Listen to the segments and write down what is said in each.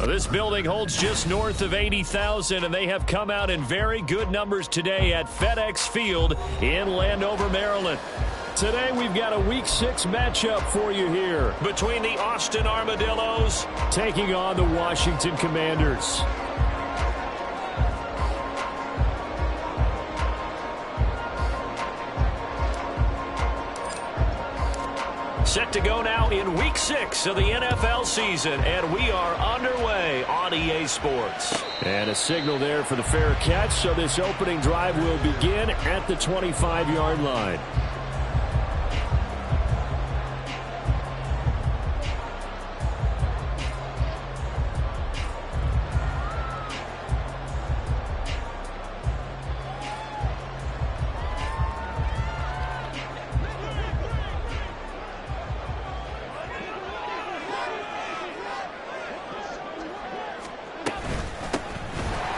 This building holds just north of 80,000, and they have come out in very good numbers today at FedEx Field in Landover, Maryland. Today we've got a Week 6 matchup for you here between the Austin Armadillos taking on the Washington Commanders. Set to go now in Week 6 of the NFL season, and we are underway on EA Sports. And a signal there for the fair catch, so this opening drive will begin at the 25-yard line.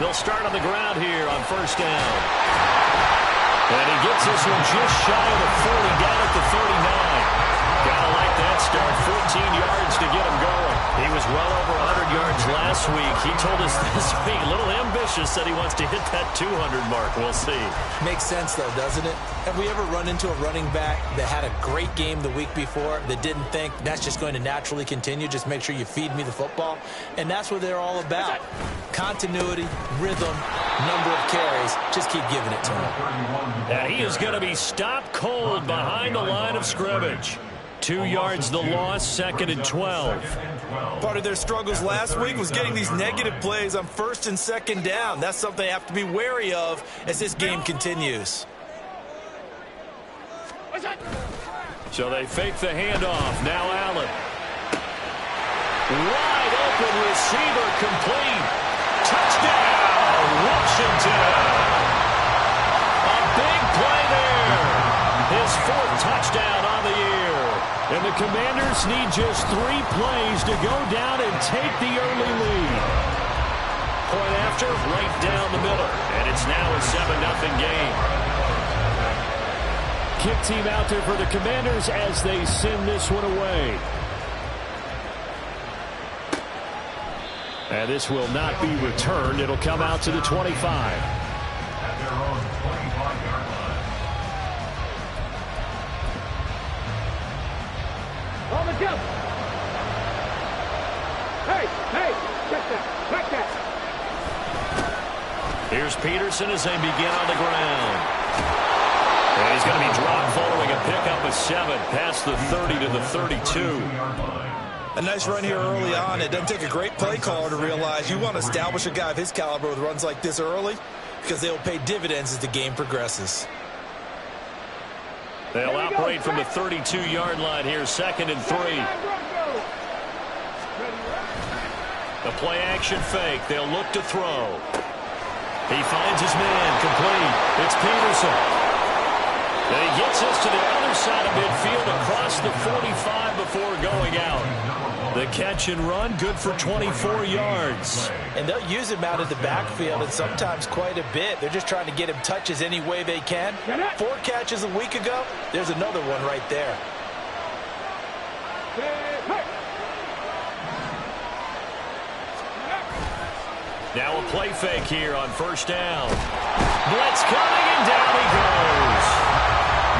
They'll start on the ground here on first down. And he gets this one just shy of the 40, down at the 39. Gotta like that start. 14 yards to get him going. He was well over 100 yards last week. He told us this week, a little ambitious, that he wants to hit that 200 mark. We'll see. Makes sense, though, doesn't it? Have we ever run into a running back that had a great game the week before that didn't think that's just going to naturally continue? Just make sure you feed me the football. And that's what they're all about. Continuity, rhythm, number of carries. Just keep giving it to him. And he is going to be stopped cold behind the line of scrimmage. 2 yards the loss, 2nd and 12. Part of their struggles last week was getting these negative plays on 1st and 2nd down. That's something they have to be wary of as this game continues. So they fake the handoff. Now Allen. Wide open receiver, complete. Touchdown, Washington. A big play there. His 4th touchdown on the year. And the Commanders need just 3 plays to go down and take the early lead. Point after, right down the middle. And it's now a 7-0 game. Kick team out there for the Commanders as they send this one away. And this will not be returned. It'll come out to the 25. At their own 25-yard line. On the jump. Hey, check that. Here's Peterson as they begin on the ground. And he's going to be dropped following a pickup of 7 past the 30 to the 32. A nice run here early on. It doesn't take a great play caller to realize you want to establish a guy of his caliber with runs like this early because they will pay dividends as the game progresses. They'll operate from the 32-yard line here, 2nd and 3. The play-action fake. They'll look to throw. He finds his man, complete. It's Peterson. And he gets us to the other side of midfield across the 45 before going out. The catch and run, good for 24 yards. And they'll use him out of the backfield, and sometimes quite a bit. They're just trying to get him touches any way they can. 4 catches a week ago. There's another one right there. Now a play fake here on first down. Blitz coming, and down he goes.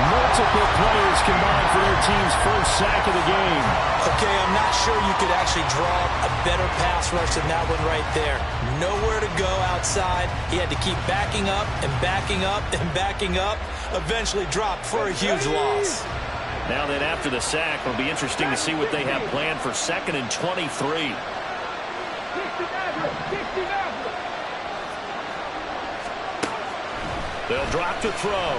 Multiple players combined for their team's first sack of the game. Okay, I'm not sure you could actually draw a better pass rush than that one right there. Nowhere to go outside. He had to keep backing up and backing up and backing up. Eventually dropped for a huge loss. Now then, after the sack, it'll be interesting to see what they have planned for 2nd and 23. They'll drop to throw.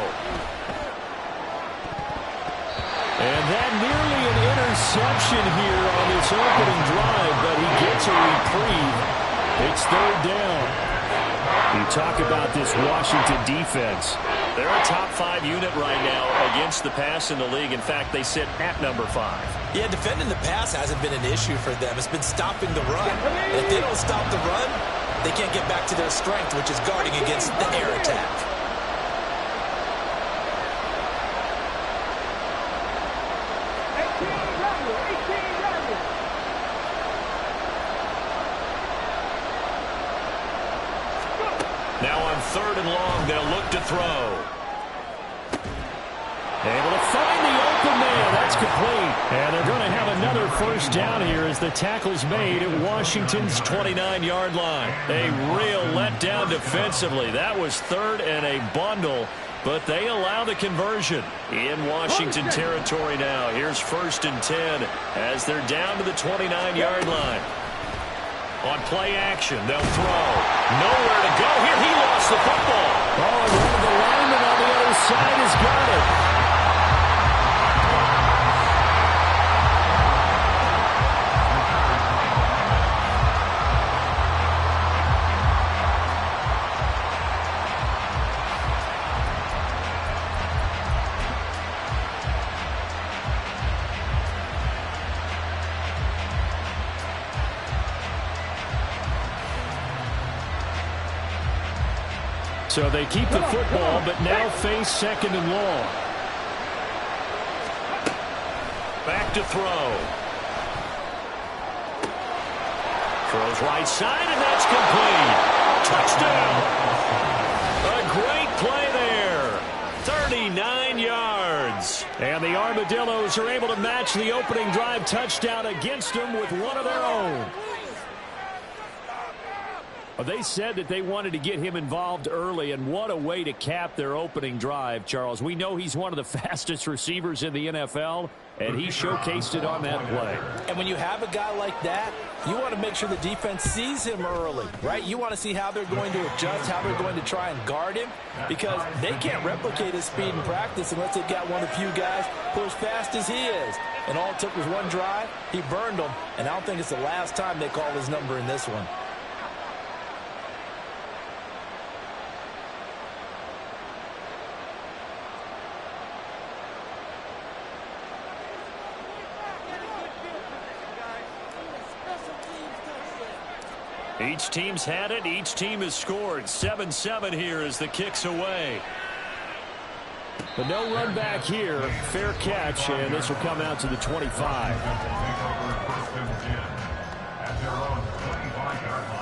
And that nearly an interception here on this opening drive, but he gets a reprieve. It's 3rd down. You talk about this Washington defense. They're a top 5 unit right now against the pass in the league. In fact, they sit at number 5. Yeah, defending the pass hasn't been an issue for them. It's been stopping the run. And if they don't stop the run, they can't get back to their strength, which is guarding against the air attack. Now on 3rd and long, they'll look to throw. Able to find the open man. That's complete. And they're going to have another first down here as the tackle's made at Washington's 29-yard line. A real letdown defensively. That was 3rd and a bundle, but they allow the conversion in Washington territory now. Here's 1st and 10 as they're down to the 29-yard line. On play action, they'll throw. Nowhere to go here. He lost the football. Oh, and one of the linemen on the other side has got it. So they keep the football, but now face 2nd and long. Back to throw. Throws right side, and that's complete. Touchdown. A great play there. 39 yards. And the Armadillos are able to match the opening drive touchdown against them with one of their own. They said that they wanted to get him involved early, and what a way to cap their opening drive, Charles. We know he's one of the fastest receivers in the NFL, and he showcased it on that play. And when you have a guy like that, you want to make sure the defense sees him early, right? You want to see how they're going to adjust, how they're going to try and guard him, because they can't replicate his speed in practice unless they've got one of the few guys who are as fast as he is. And all it took was one drive. He burned them, and I don't think it's the last time they call his number in this one. Each team's had it. Each team has scored. 7-7 here as the kick's away. But no run back here. Fair catch, and this will come out to the 25. First and 10 at their own 25-yard line.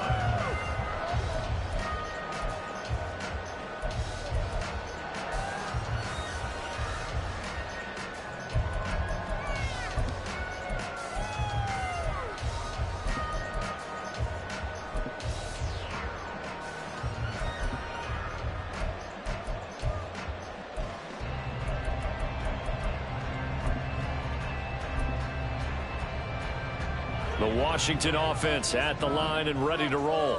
The Washington offense at the line and ready to roll.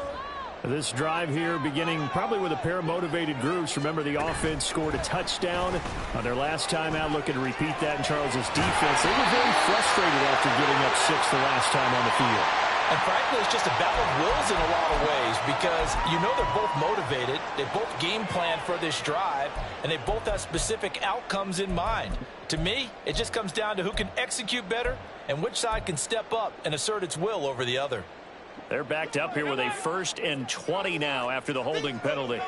This drive here beginning probably with a pair of motivated groups. Remember, the offense scored a touchdown on their last time out, looking to repeat that in Charles's defense. They were very frustrated after giving up 6 the last time on the field. And frankly, it's just a battle of wills in a lot of ways, because you know they're both motivated, they both game plan for this drive, and they both have specific outcomes in mind. To me, it just comes down to who can execute better and which side can step up and assert its will over the other. They're backed up here with a 1st and 20 now after the holding penalty.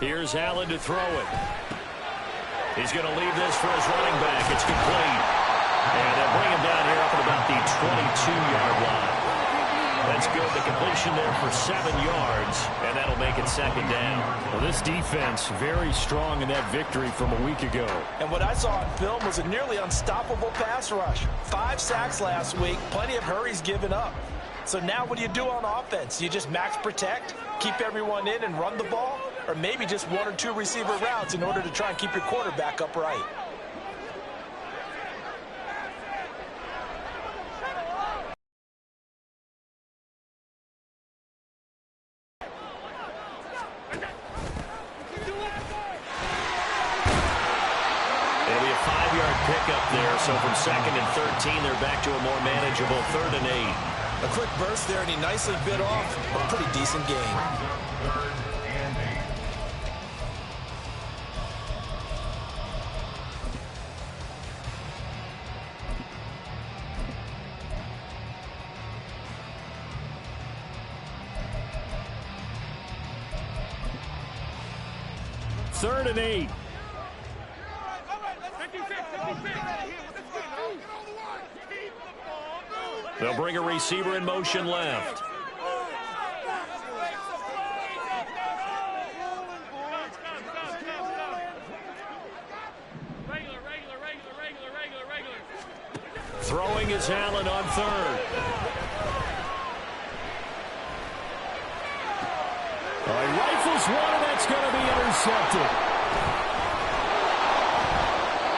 Here's Allen to throw it. He's going to leave this for his running back. It's complete. And they'll bring him down here up at about the 22-yard line. That's good. The completion there for 7 yards, and that'll make it 2nd down. Well, this defense very strong in that victory from a week ago. And what I saw on film was a nearly unstoppable pass rush. 5 sacks last week, plenty of hurries given up. So now what do you do on offense? You just max protect, keep everyone in and run the ball, or maybe just 1 or 2 receiver routes in order to try and keep your quarterback upright. It'll be a 5-yard pickup there, so from 2nd and 13, they're back to a more manageable 3rd and 8. A quick burst there, and he nicely bit off a pretty decent game. 3rd and 8. Third and 8. They'll bring a receiver in motion left. Throwing is Allen on third. He rifles one, and that's going to be intercepted.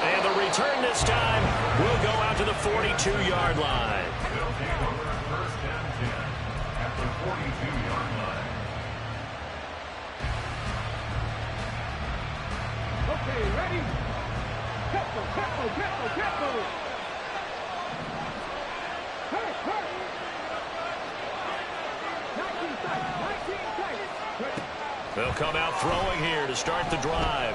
And the return this time will go out to the 42-yard line. They'll take over first and 10 at the 42-yard line. Okay, ready? Tempo. Hurry. 19 seconds. They'll come out throwing here to start the drive.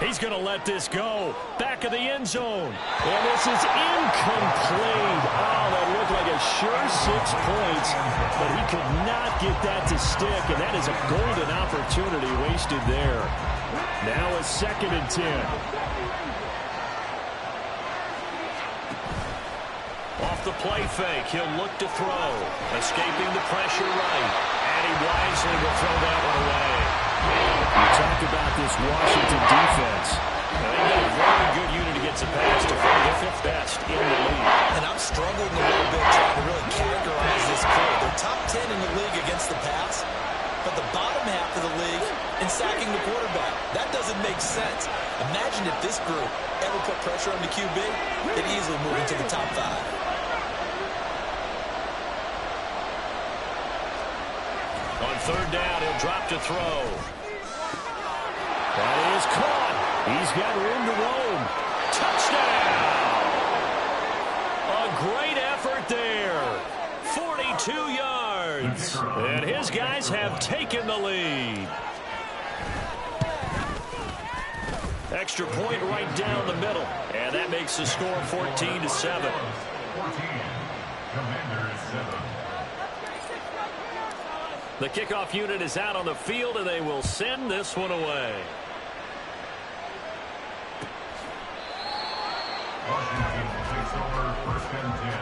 He's going to let this go. Back of the end zone. And this is incomplete. Oh, that looked like a sure 6 points, but he could not get that to stick, and that is a golden opportunity wasted there. Now a 2nd and 10. Off the play fake, he'll look to throw. Escaping the pressure right. And he wisely will throw that one away. You talk about this Washington defense. They've got a very good unit against the pass to find the 5th best in the league. And I'm struggling a little bit trying to really categorize this crew. They're top 10 in the league against the pass, but the bottom half of the league in sacking the quarterback. That doesn't make sense. Imagine if this group ever put pressure on the QB, they'd easily move into the top 5. On third down, he'll drop to throw. That is caught. He's got room to roam. Touchdown! A great effort there. 42 yards. And his guys have taken the lead. Extra point right down the middle. And that makes the score 14-7. 14. Commanders 7. The kickoff unit is out on the field, and they will send this one away. Washington takes over first and 10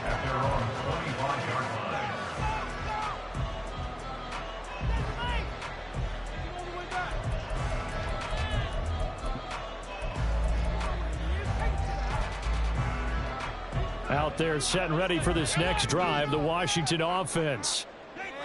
at their own 25-yard line. Out there set and ready for this next drive, the Washington offense.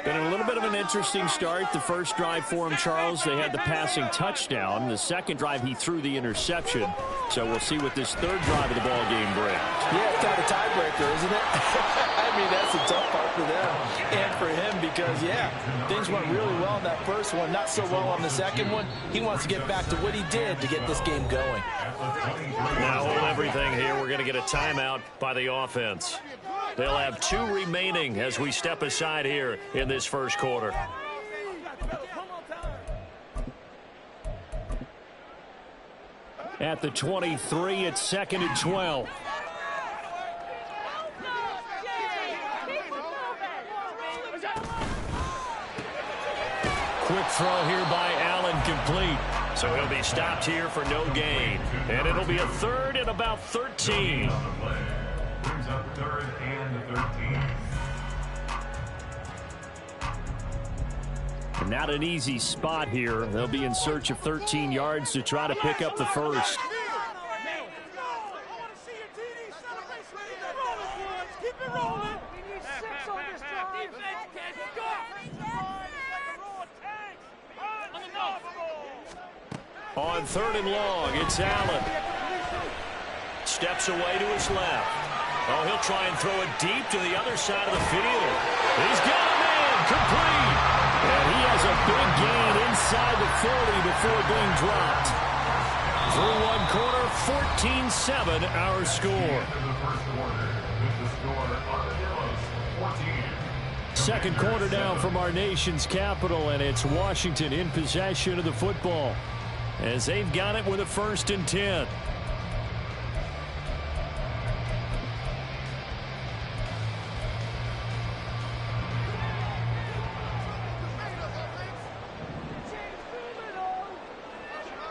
Been a little bit of an interesting start. The first drive for him, Charles, they had the passing touchdown. The second drive, he threw the interception. So we'll see what this third drive of the ball game brings. Yeah, it's kind of a tiebreaker, isn't it? I mean, that's the tough part for them and for him because, yeah, things went really well in that first one, not so well on the second one. He wants to get back to what he did to get this game going. Now hold everything here. We're going to get a timeout by the offense. They'll have 2 remaining as we step aside here in this first quarter. At the 23, it's 2nd and 12. Quick throw here by Allen, complete. So he'll be stopped here for no gain. And it'll be a 3rd and about 13. Brings up 3rd and 13. And not an easy spot here. They'll be in search of 13 yards to try to pick up the first. On 3rd and long, it's Allen. Steps away to his left. Oh, he'll try and throw it deep to the other side of the field. He's got a man, complete. And he has a big gain inside the 40 before being dropped. Through one quarter, 14-7 our score. The first quarter with the score Armadillos 14. Second quarter now from our nation's capital, and it's Washington in possession of the football as they've got it with a 1st and 10.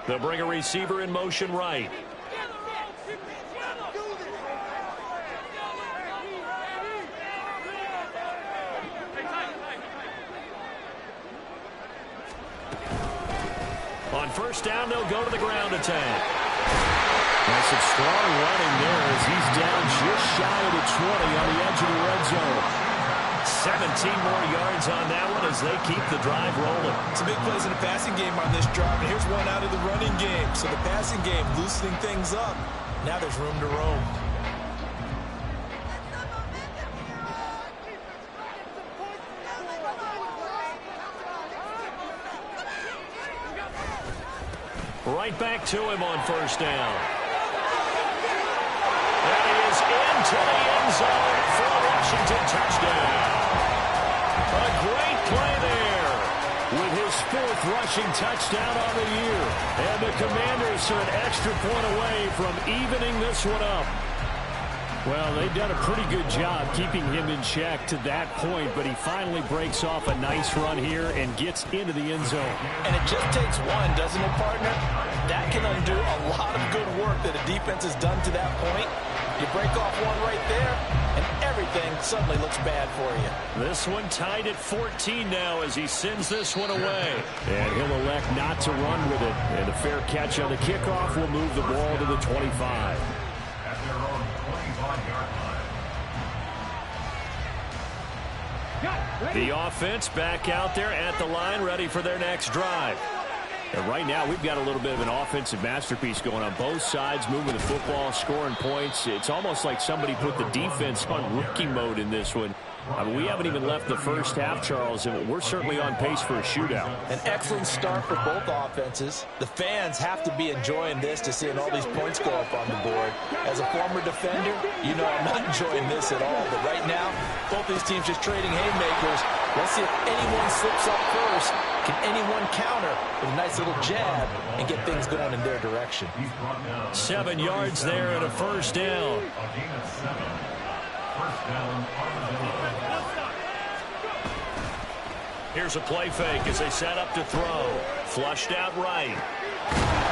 They'll bring a receiver in motion right. first down, they'll go to the ground attack. That's some strong running there as he's down just shy of the 20 on the edge of the red zone. 17 more yards on that one as they keep the drive rolling. Some big plays in the passing game on this drive, and here's one out of the running game. So the passing game loosening things up. Now there's room to roam. Right back to him on first down. And he is into the end zone for a Washington touchdown. A great play there with his 4th rushing touchdown on the year. And the Commanders are an extra point away from evening this one up. Well, they've done a pretty good job keeping him in check to that point, but he finally breaks off a nice run here and gets into the end zone. And it just takes one, doesn't it, partner? That can undo a lot of good work that a defense has done to that point. You break off one right there, and everything suddenly looks bad for you. This one tied at 14 now as he sends this one away. And he'll elect not to run with it. And a fair catch on the kickoff will move the ball to the 25. At their own 25-yard line. The offense back out there at the line, ready for their next drive. And right now, we've got a little bit of an offensive masterpiece going on both sides, moving the football, scoring points. It's almost like somebody put the defense on rookie mode in this one. I mean, we haven't even left the first half, Charles, and we're certainly on pace for a shootout. An excellent start for both offenses. The fans have to be enjoying this to seeing all these points go up on the board. As a former defender, you know I'm not enjoying this at all. But right now, both these teams just trading haymakers. Let's see if anyone slips up first. Can anyone counter with a nice little jab and get things going in their direction? 7 yards there and a first down. Here's a play fake as they set up to throw. Flushed out right.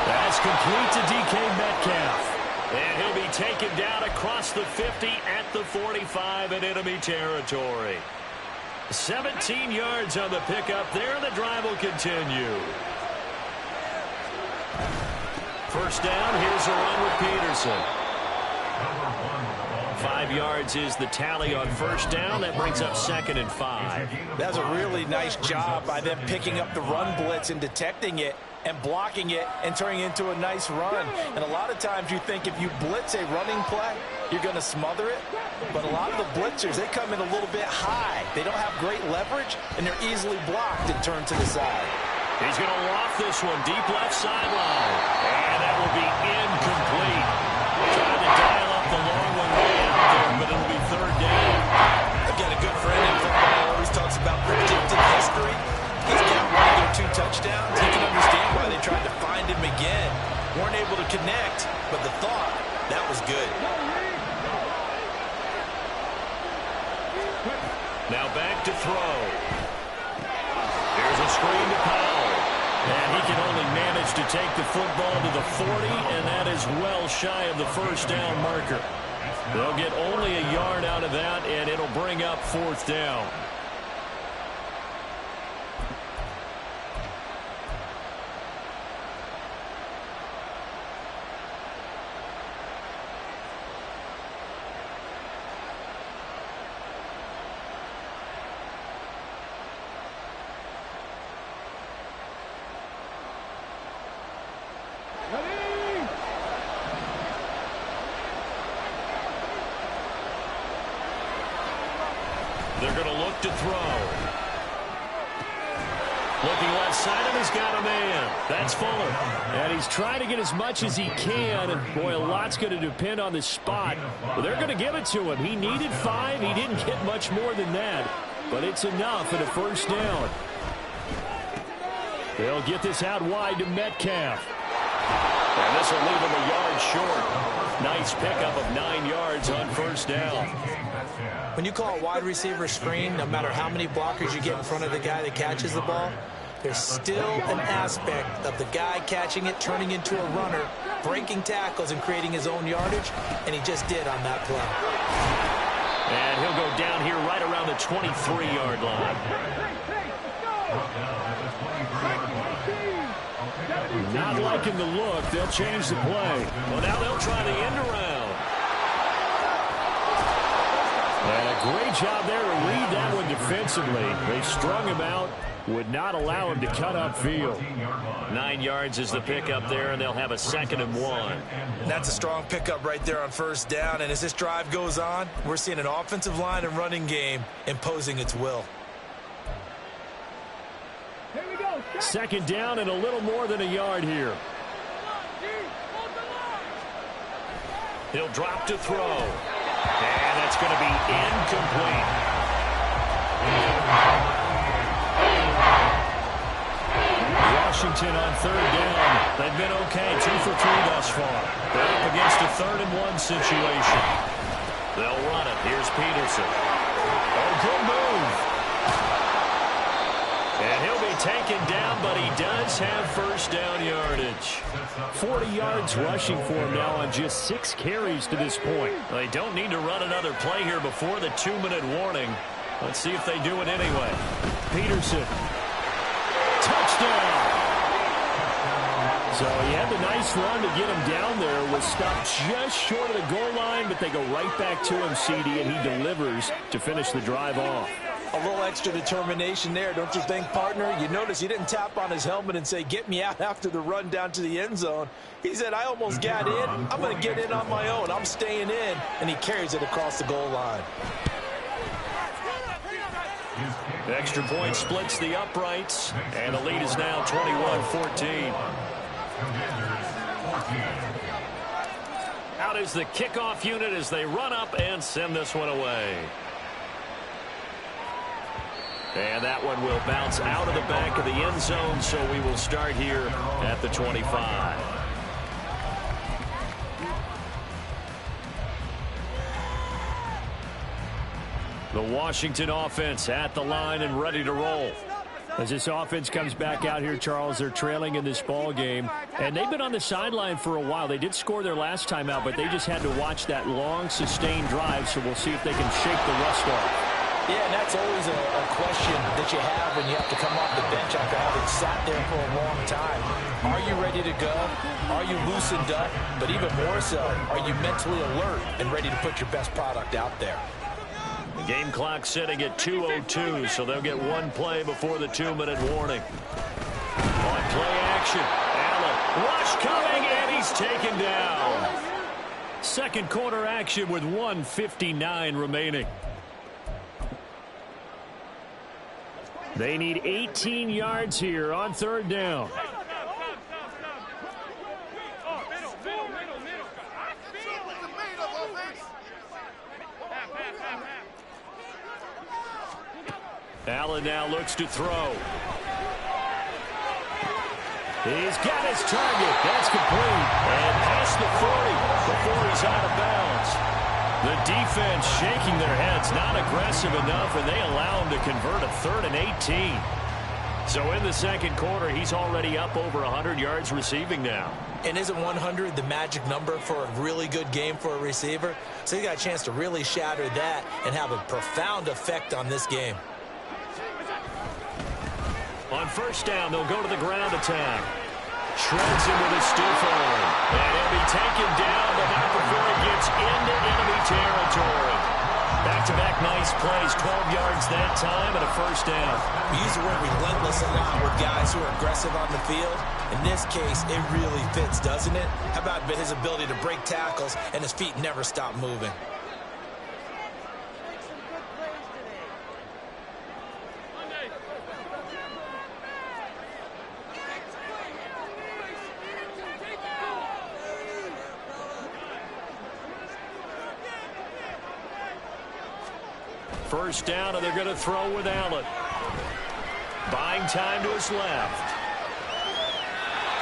That's complete to DK Metcalf. And he'll be taken down across the 50 at the 45 in enemy territory. 17 yards on the pickup there, and the drive will continue. First down, here's a run with Peterson. 5 yards is the tally on first down. That brings up 2nd and 5. That's a really nice job by them picking up the run blitz and detecting it and blocking it and turning it into a nice run. And a lot of times you think if you blitz a running play, you're going to smother it. But a lot of the blitzers, they come in a little bit high. They don't have great leverage, and they're easily blocked and turned to the side. He's going to loft this one deep left sideline. And that will be incomplete. Trying to dial up the long one way out there, but it'll be 3rd down. I've got a good friend in football who always talks about predictive history. He's got 1 of their 2 touchdowns. He can understand why they tried to find him again. Weren't able to connect, but the thought, that was good. Now back to throw. Here's a screen to Powell. And he can only manage to take the football to the 40, and that is well shy of the first down marker. They'll get only a yard out of that, and it'll bring up 4th down. They're going to look to throw. Looking left side, and he's got a man. That's Fuller. And he's trying to get as much as he can. And, boy, a lot's going to depend on the spot. But they're going to give it to him. He needed 5. He didn't get much more than that. But it's enough at a first down. They'll get this out wide to Metcalf. And this will leave him a yard short. Nice pickup of 9 yards on first down. When you call a wide receiver screen, no matter how many blockers you get in front of the guy that catches the ball, there's still an aspect of the guy catching it, turning into a runner, breaking tackles and creating his own yardage, and he just did on that play. And he'll go down here right around the 23-yard line. Not liking the look. They'll change the play. Well, now they'll try the end around. And a great job there to read that one defensively. They strung him out, would not allow him to cut upfield. 9 yards is the pickup there, and they'll have a 2nd and 1. That's a strong pickup right there on first down. And as this drive goes on, we're seeing an offensive line and running game imposing its will. Here we go. 2nd down and a little more than a yard here. He'll drop to throw. And that's going to be incomplete. Washington on 3rd down. They've been okay, 2 for 3 thus far. They're up against a 3rd and 1 situation. They'll run it. Here's Peterson. Oh, good move. And he'll be taken down, but he does have first down yardage. 40 yards rushing for him now on just 6 carries to this point. They don't need to run another play here before the 2-minute warning. Let's see if they do it anyway. Peterson. Touchdown. So he had the nice run to get him down there. Was stopped just short of the goal line, but they go right back to him, CD, and he delivers to finish the drive off. A little extra determination there, don't you think, partner? You notice he didn't tap on his helmet and say, get me out after the run down to the end zone. He said, I almost got in. I'm going to get in on my own. I'm staying in. And he carries it across the goal line. The extra point splits the uprights, and the lead is now 21-14. Out is the kickoff unit as they run up and send this one away. And that one will bounce out of the back of the end zone, so we will start here at the 25. The Washington offense at the line and ready to roll. As this offense comes back out here, Charles, they're trailing in this ball game, and they've been on the sideline for a while. They did score their last time out, but they just had to watch that long, sustained drive, so we'll see if they can shake the rust off. Yeah, and that's always a question that you have when you have to come off the bench after having sat there for a long time. Are you ready to go? Are you loosened up? But even more so, are you mentally alert and ready to put your best product out there? The game clock sitting at 2:02, so they'll get one play before the 2-minute warning. On play action, Allen, rush coming, and he's taken down. Second quarter action with 1:59 remaining. They need 18 yards here on 3rd down. Allen now looks to throw. He's got his target. That's complete. And past the 40 before he's out of bounds. The defense shaking their heads, not aggressive enough, and they allow him to convert a 3rd and 18. So in the second quarter, he's already up over 100 yards receiving now. And isn't 100 the magic number for a really good game for a receiver? So he got a chance to really shatter that and have a profound effect on this game. On first down, they'll go to the ground attack. Shreds him with a stiff arm. And he'll be taken down, but not before he gets into enemy territory. Back-to-back nice plays, 12 yards that time, and a first down. We use the word relentless a lot with guys who are aggressive on the field. In this case, it really fits, doesn't it? How about his ability to break tackles and his feet never stop moving? First down, and they're going to throw with Allen. Buying time to his left.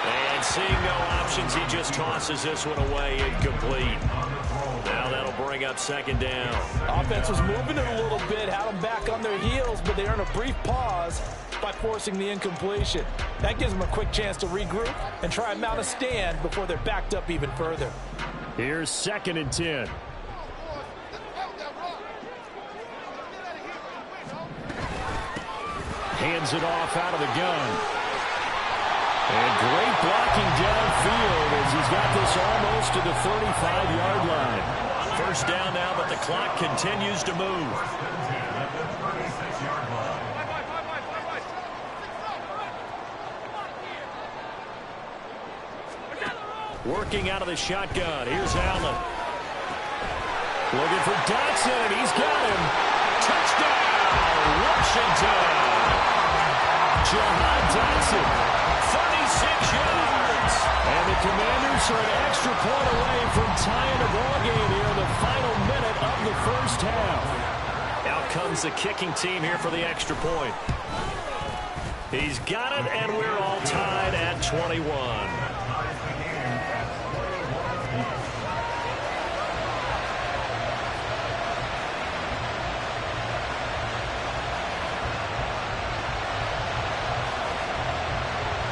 And seeing no options, he just tosses this one away, incomplete. Now that'll bring up 2nd down. Offense was moving it a little bit, had them back on their heels, but they earn a brief pause by forcing the incompletion. That gives them a quick chance to regroup and try and mount a stand before they're backed up even further. Here's 2nd and 10. Hands it off out of the gun. And great blocking downfield as he's got this almost to the 35-yard line. First down now, but the clock continues to move. Working out of the shotgun. Here's Allen. Looking for Dotson, and he's got him. Touchdown, Washington. Jahan Dotson, 36 yards. And the Commanders are an extra point away from tying the ball game here in the final minute of the first half. Out comes the kicking team here for the extra point. He's got it, and we're all tied at 21.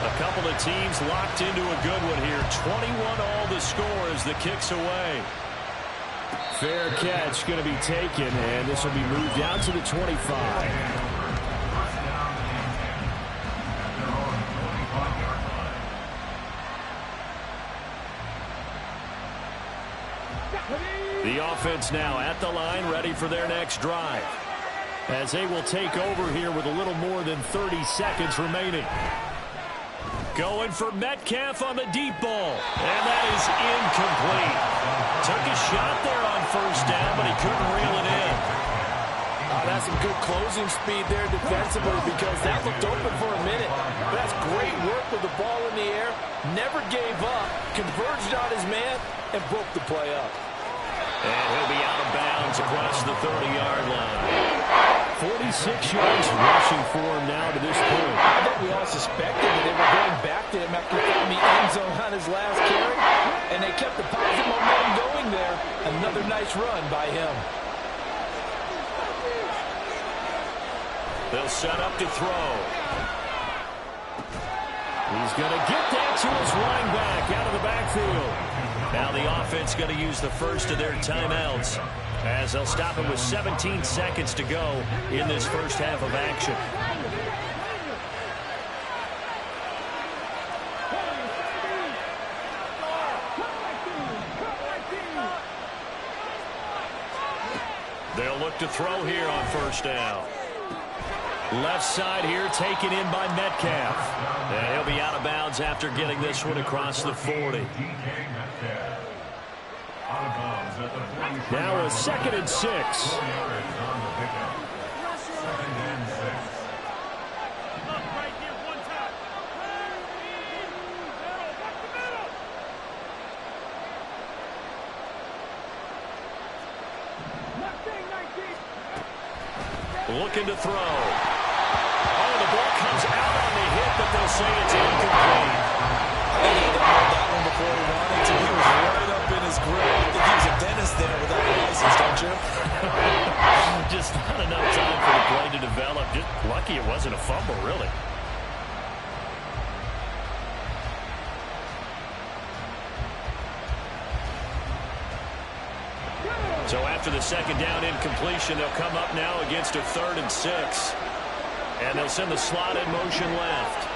A couple of teams locked into a good one here. 21 all the score as the kick's away. Fair catch going to be taken, and this will be moved out to the 25. The offense now at the line, ready for their next drive, as they will take over here with a little more than 30 seconds remaining. Going for Metcalf on the deep ball, and that is incomplete. Took a shot there on first down, but he couldn't reel it in. That's some good closing speed there defensively, because that looked open for a minute. But that's great work with the ball in the air. Never gave up, converged on his man, and broke the play up. And he'll be out of bounds across the 30-yard line. 46 yards rushing for him now to this point. I think we all suspected that they were going back to him after he found the end zone on his last carry, and they kept the positive momentum going there. Another nice run by him. They'll set up to throw. He's going to get that to his running back out of the backfield. Now the offense going to use the first of their timeouts, as they'll stop it with 17 seconds to go in this first half of action. They'll look to throw here on first down. Left side here taken in by Metcalf. And he'll be out of bounds after getting this one across the 40. Now a 2nd and 6. Looking to throw. Oh, the ball comes out on the hit, but they'll say it's incomplete. I think he got that one before he wanted to. He was right up in his grill. I think he was a dentist there without a license, don't you? Just not enough time for the play to develop. Just lucky it wasn't a fumble, really. So after the second down incompletion, they'll come up now against a 3rd and 6. And they'll send the slot in motion left.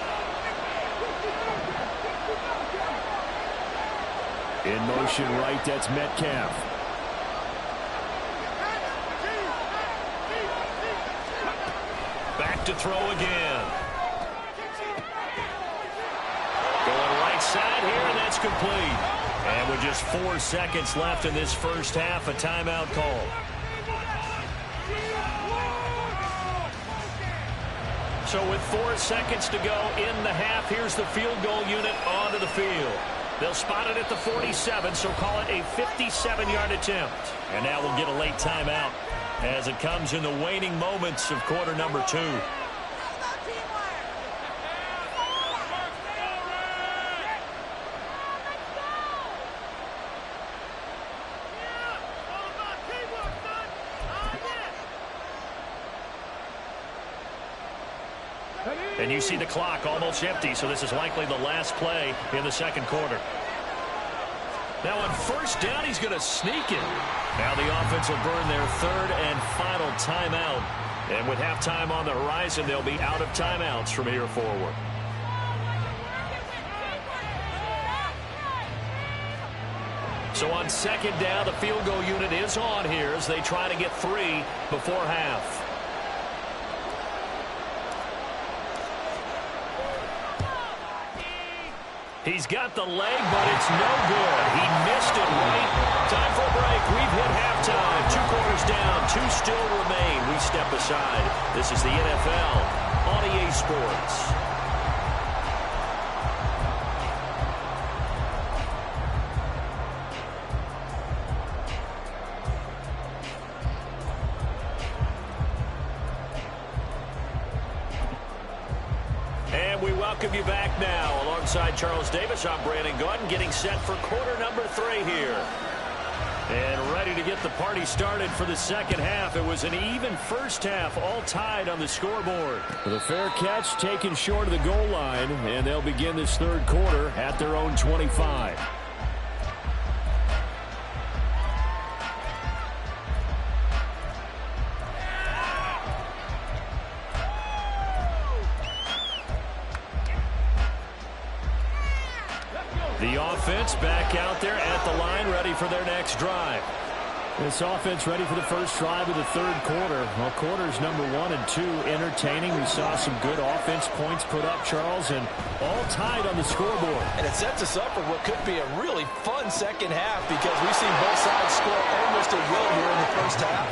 In motion right, that's Metcalf. Back to throw again. Going right side here, and that's complete. And with just 4 seconds left in this first half, a timeout call. So with 4 seconds to go in the half, here's the field goal unit onto the field. They'll spot it at the 47, so call it a 57-yard attempt. And now we'll get a late timeout as it comes in the waning moments of quarter number 2. And you see the clock almost empty, so this is likely the last play in the second quarter. Now on first down, he's going to sneak it. Now the offense will burn their 3rd and final timeout. And with halftime on the horizon, they'll be out of timeouts from here forward. So on second down, the field goal unit is on here as they try to get 3 before half. He's got the leg, but it's no good. He missed it right. Time for a break. We've hit halftime. 2 quarters down. 2 still remain. We step aside. This is the NFL on EA Sports. And we welcome you back now. Alongside Charles Davis, I'm Brandon Gaudin, getting set for quarter number 3 here. And ready to get the party started for the second half. It was an even first half, all tied on the scoreboard. The fair catch taken short of the goal line, and they'll begin this third quarter at their own 25. The offense back out there at the line, ready for their next drive. This offense ready for the first drive of the third quarter. Well, quarters number 1 and 2 entertaining. We saw some good offense points put up, Charles, and all tied on the scoreboard. And it sets us up for what could be a really fun second half because we've seen both sides score almost at will here in the first half.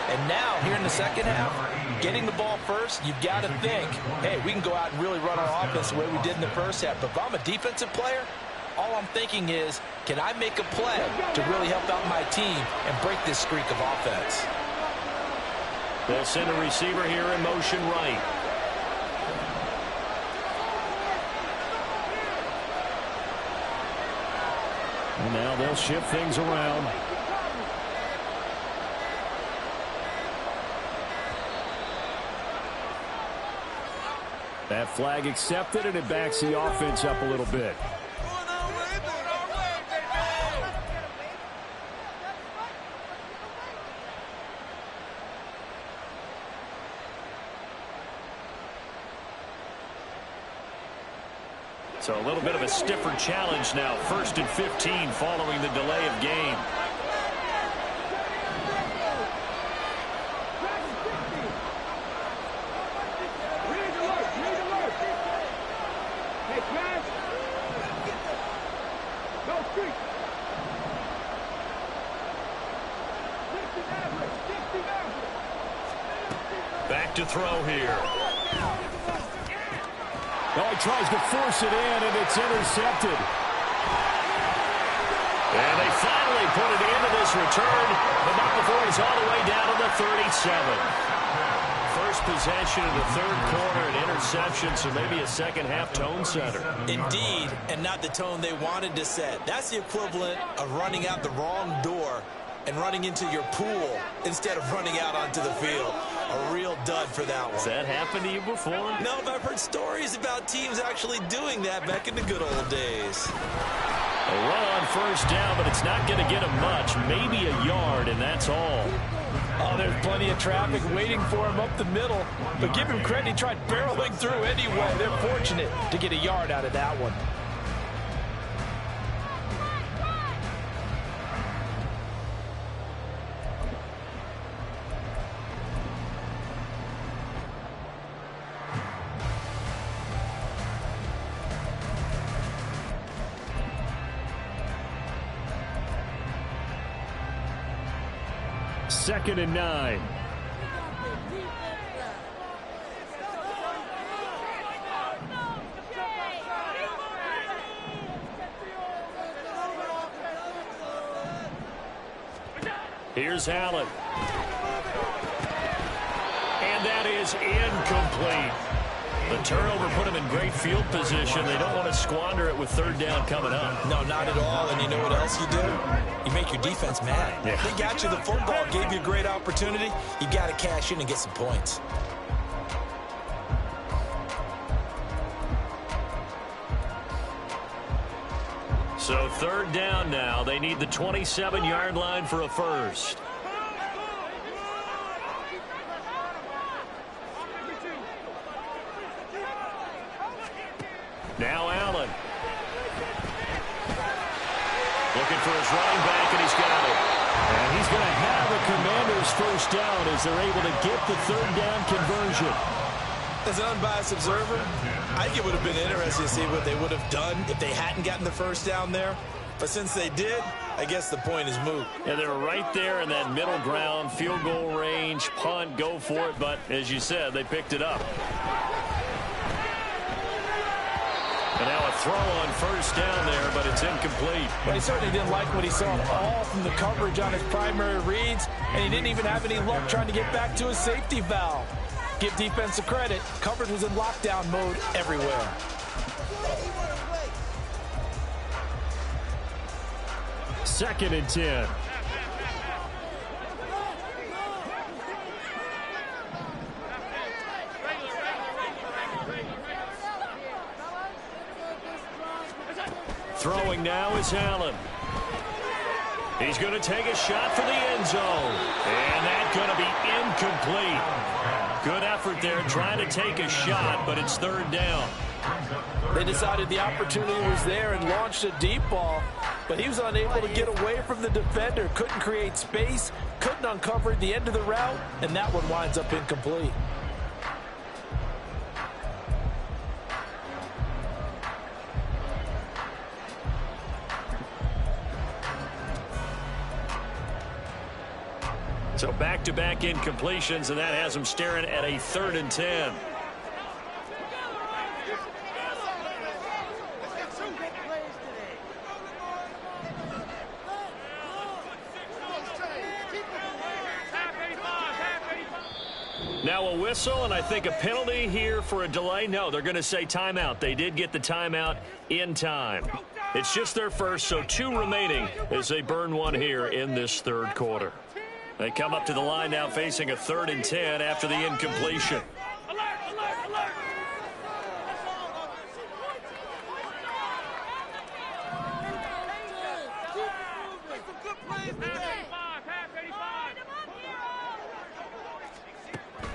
And now, here in the second half, getting the ball first, you've got to think, hey, we can go out and really run our offense the way we did in the first half. But if I'm a defensive player, all I'm thinking is, can I make a play to really help out my team and break this streak of offense? They'll send a receiver here in motion right. And now they'll shift things around. That flag accepted, and it backs the offense up a little bit. So a little bit of a stiffer challenge now. 1st and 15 following the delay of game. Back to throw here. Oh, he tries to force it in, and it's intercepted. And they finally put it into this return, but not before he's all the way down to the 37. First possession of the third quarter, an interception, so maybe a second-half tone setter. Indeed, and not the tone they wanted to set. That's the equivalent of running out the wrong door and running into your pool instead of running out onto the field. A real dud for that one. Has that happened to you before? No, but I've heard stories about teams actually doing that back in the good old days. A run on first down, but it's not going to get him much. Maybe a yard, and that's all. Oh, there's plenty of traffic waiting for him up the middle. But give him credit, he tried barreling through anyway. They're fortunate to get a yard out of that one. Second and 9. Here's Allen. And that is incomplete. The turnover put them in great field position. They don't want to squander it with third down coming up. No, not at all. And you know what else you do? You make your defense mad. Yeah. They got you the football, gave you a great opportunity. You got to cash in and get some points. So third down now. They need the 27-yard line for a first. Now Allen. Looking for his running back. first down as they're able to get the third down conversion. As an unbiased observer, I think it would have been interesting to see what they would have done if they hadn't gotten the first down there. But since they did, I guess the point is moot. Yeah, they were right there in that middle ground, field goal range, punt, go for it. But as you said, they picked it up. And now a throw on first down there, but it's incomplete. Well, he certainly didn't like what he saw all from the coverage on his primary reads, and he didn't even have any luck trying to get back to his safety valve. Give defense a credit. Coverage was in lockdown mode everywhere. Second and 10. Throwing now is Allen. He's going to take a shot for the end zone. And that's going to be incomplete. Good effort there trying to take a shot, but it's third down. They decided the opportunity was there and launched a deep ball, but he was unable to get away from the defender, couldn't create space, couldn't uncover the end of the route, and that one winds up incomplete. So back-to-back incompletions, and that has them staring at a 3rd and 10. Now a whistle, and I think a penalty here for a delay. No, they're going to say timeout. They did get the timeout in time. It's just their first, so 2 remaining as they burn one here in this third quarter. They come up to the line now facing a 3rd and 10 after the incompletion.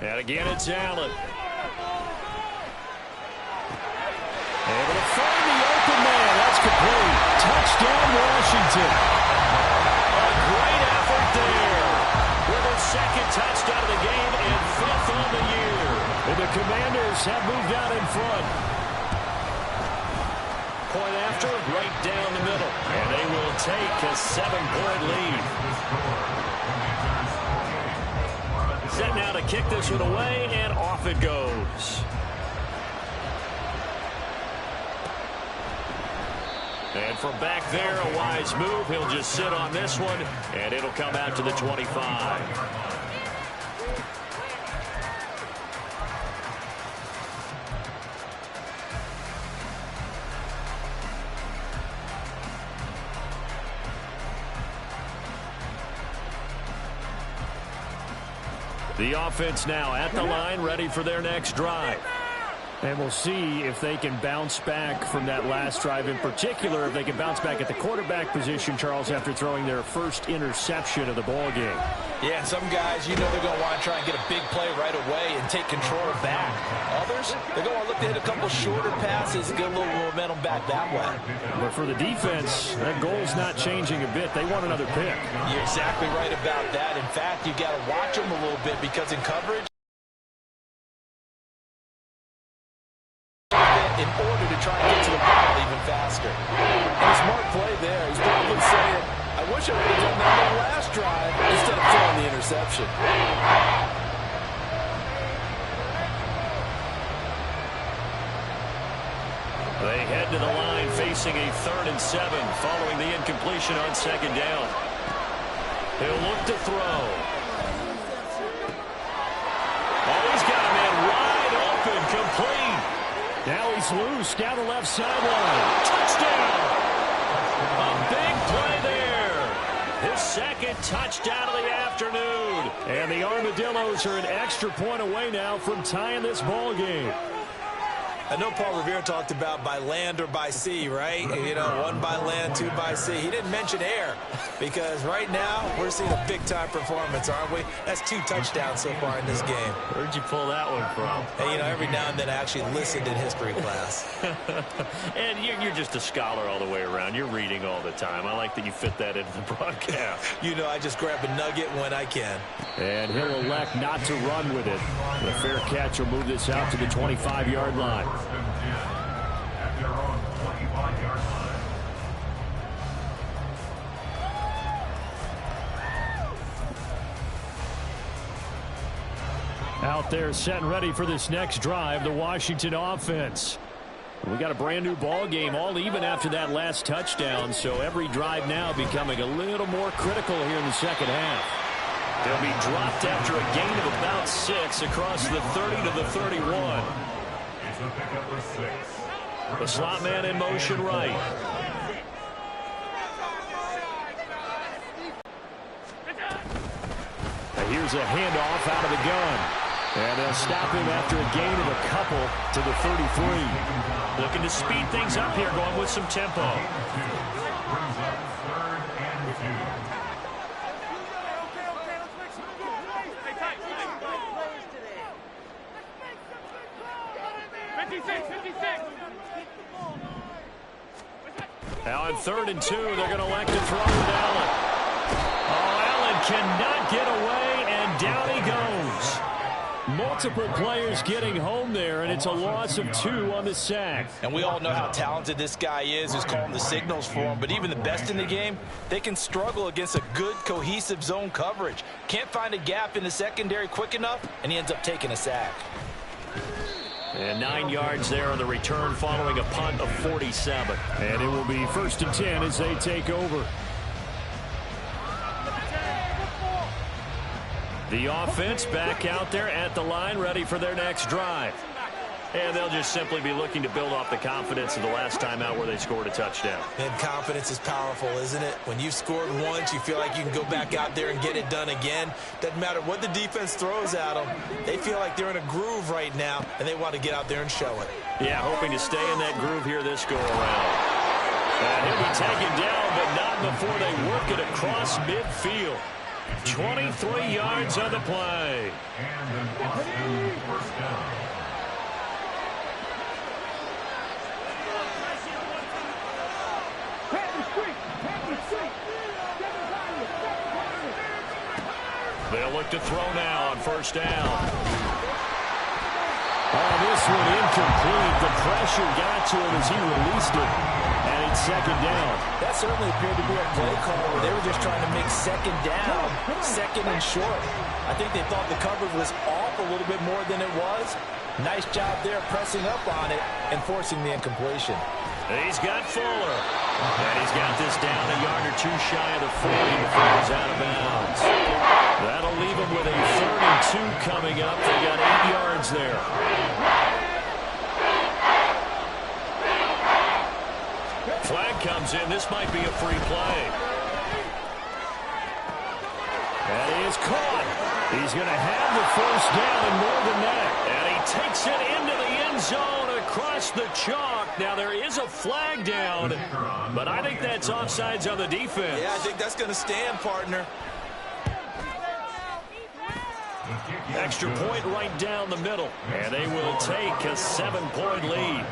And again, it's Allen. Able to find the open man. That's complete. Touchdown, Washington. A great effort there. With a second touchdown of the game and 5th on the year. And the Commanders have moved out in front. Point after, right down the middle. And they will take a 7-point lead. Set now to kick this one away, and off it goes. And from back there, a wise move. He'll just sit on this one, and it'll come out to the 25. The offense now at the line, ready for their next drive. And we'll see if they can bounce back from that last drive. In particular, if they can bounce back at the quarterback position, Charles, after throwing their first interception of the ball game. Yeah, some guys, you know they're going to want to try and get a big play right away and take control back. Others, they're going to want to look to hit a couple shorter passes and get a little momentum back that way. But for the defense, that goal's not changing a bit. They want another pick. You're exactly right about that. In fact, you've got to watch them a little bit because in coverage, in order to try and get to the ball even faster. And a smart play there. He's probably saying, I wish I would have done that on the last drive instead of throwing the interception. They head to the line facing a 3rd and 7 following the incompletion on 2nd down. He'll look to throw. Oh, he's got a man wide open, complete. Now he's loose down the left sideline. Touchdown! A big play there. His 2nd touchdown of the afternoon. And the Armadillos are an extra point away now from tying this ball game. I know Paul Revere talked about by land or by sea, right? You know, 1 by land, 2 by sea. He didn't mention air because right now we're seeing a big-time performance, aren't we? That's 2 touchdowns so far in this game. Where'd you pull that one from? And, you know, every now and then I actually listened in history class. And you're just a scholar all the way around. You're reading all the time. I like that you fit that into the broadcast. You know, I just grab a nugget when I can. And he'll elect not to run with it. The fair catch will move this out to the 25-yard line. First and 10 at their own 25-yard line. Out there set and ready for this next drive, the Washington offense. We got a brand new ball game, all even after that last touchdown, so every drive now becoming a little more critical here in the second half. They'll be dropped after a gain of about 6 across the 30 to the 31. It's a pickup of 6. The slot man in motion right. And here's a handoff out of the gun. And they'll stop him after a gain of a couple to the 33. Looking to speed things up here, going with some tempo. Brings up 3rd and 56. Now on 3rd and 2, they're going to elect to throw with Allen. Oh, Allen cannot get away, and down he goes. Multiple players getting home there, and it's a loss of 2 on the sack. And we all know how talented this guy is who's calling the signals for him. But even the best in the game, they can struggle against a good, cohesive zone coverage. Can't find a gap in the secondary quick enough, and he ends up taking a sack. And 9 yards there on the return following a punt of 47. And it will be 1st and 10 as they take over. The offense back out there at the line, ready for their next drive. And they'll just simply be looking to build off the confidence of the last time out where they scored a touchdown. And confidence is powerful, isn't it? When you've scored once, you feel like you can go back out there and get it done again. Doesn't matter what the defense throws at them. They feel like they're in a groove right now, and they want to get out there and show it. Yeah, hoping to stay in that groove here this go-around. And he'll be taken down, but not before they work it across midfield. 23 yards on the play. And then first down. They'll look to throw now on 1st down. Oh, this one incomplete. The pressure got to him as he released it. And it's 2nd down. That certainly appeared to be a play call where they were just trying to make 2nd down, 2nd and short. I think they thought the coverage was off a little bit more than it was. Nice job there pressing up on it and forcing the incompletion. He's got Fuller. And he's got this down a yard or 2 shy of the 40 before he's out of bounds. That'll leave him with a 3rd and 2 coming up. They got 8 yards there. Flag comes in. This might be a free play. And he is caught. He's going to have the 1st down and more than that. And he takes it into the end zone across the chalk. Now there is a flag down, but I think that's offsides on the defense. Yeah, I think that's going to stand, partner. Extra point right down the middle. And they will take a 7-point lead.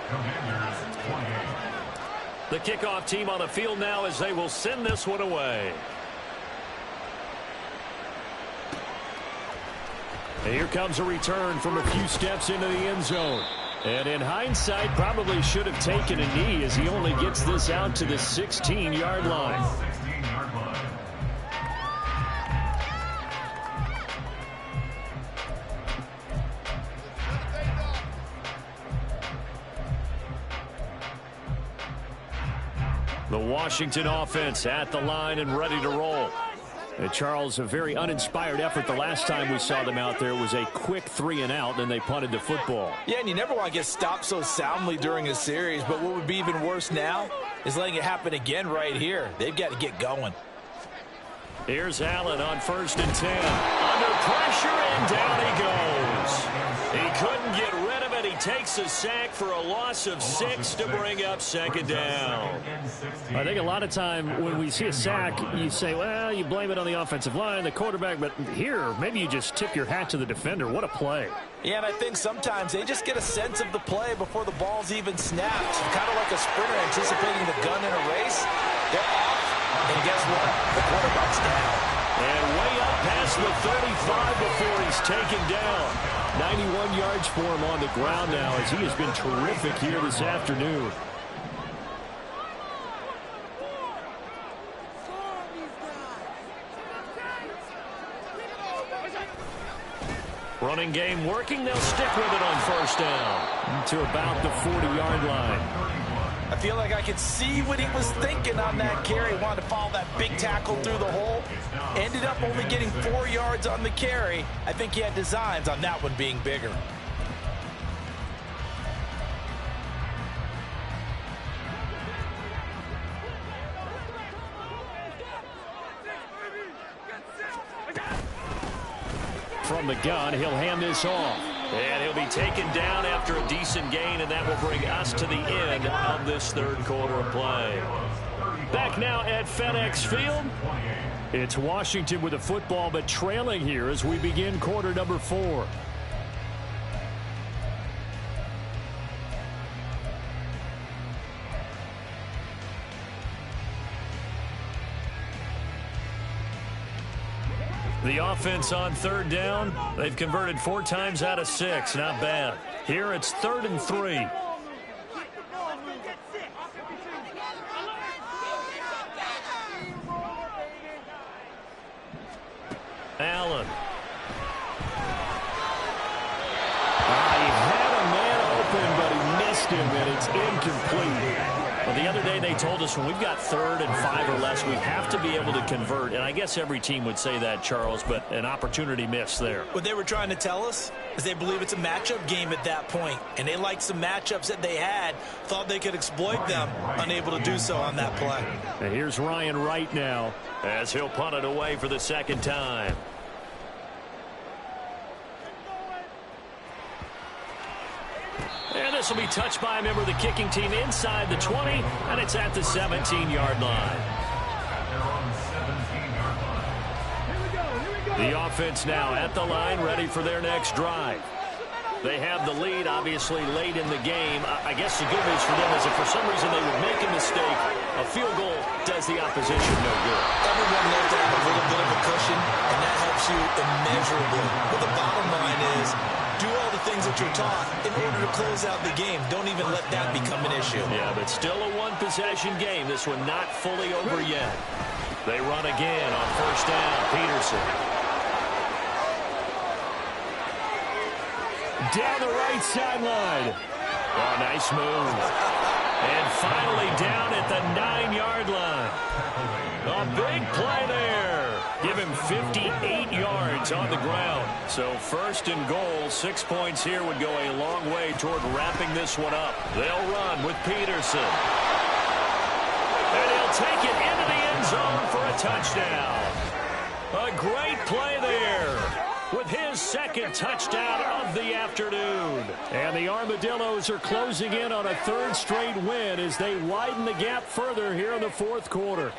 Commanders 28. The kickoff team on the field now as they will send this one away. And here comes a return from a few steps into the end zone. And in hindsight, probably should have taken a knee as he only gets this out to the 16-yard line. 16-yard line. The Washington offense at the line and ready to roll. And Charles, a very uninspired effort the last time we saw them out there was a quick 3-and-out, and they punted the football. Yeah, and you never want to get stopped so soundly during a series, but what would be even worse now is letting it happen again right here. They've got to get going. Here's Allen on 1st and 10. Under pressure, and down he goes. He couldn't get rid of it. He takes a sack for a loss of 6 to bring up second down. I think a lot of time when we see a sack, you say, well, you blame it on the offensive line, the quarterback, but here, maybe you just tip your hat to the defender. What a play. Yeah, and I think sometimes they just get a sense of the play before the ball's even snapped. Kind of like a sprinter anticipating the gun in a race. They're off, and guess what? The quarterback's down. And way up past the 35 before he's taken down. 91 yards for him on the ground now as he has been terrific here this afternoon. Running game working. They'll stick with it on first down. To about the 40-yard line. I feel like I could see what he was thinking on that carry. Wanted to follow that big tackle through the hole. Ended up only getting 4 yards on the carry. I think he had designs on that one being bigger. From the gun, he'll hand this off. And he'll be taken down after a decent gain, and that will bring us to the end of this third quarter of play. Back now at FedEx Field. It's Washington with the football, but trailing here as we begin quarter number 4. The offense on third down. They've converted 4 times out of 6. Not bad. Here it's 3rd and 3. Allen. He had a man open, but he missed him, and it's incomplete. Well, the other day they told us when we've got 3rd and 5 or less, we have to be able to convert. And I guess every team would say that, Charles, but an opportunity missed there. What they were trying to tell us is they believe it's a matchup game at that point. And they liked some matchups that they had, thought they could exploit them, unable to do so on that play. And here's Ryan Wright now, as he'll punt it away for the second time. And this will be touched by a member of the kicking team inside the 20, and it's at the 17-yard line. The offense now at the line, ready for their next drive. They have the lead, obviously, late in the game. I guess the good news for them is if for some reason they would make a mistake, a field goal does the opposition no good. Everyone knows to have a little bit of a cushion, and that helps you immeasurably. But the bottom line is, do all the things that you're taught in order to close out the game. Don't even let that become an issue. Yeah, but still a one-possession game. This one not fully over yet. They run again on first down. Peterson. down the right sideline. Oh, nice move. And finally down at the 9-yard line. A big play there. Give him 58 yards on the ground. So first and goal, 6 points here would go a long way toward wrapping this one up. They'll run with Peterson. And he'll take it into the end zone for a touchdown. A great play there with his second touchdown of the afternoon. And the Armadillos are closing in on a third straight win as they widen the gap further here in the fourth quarter.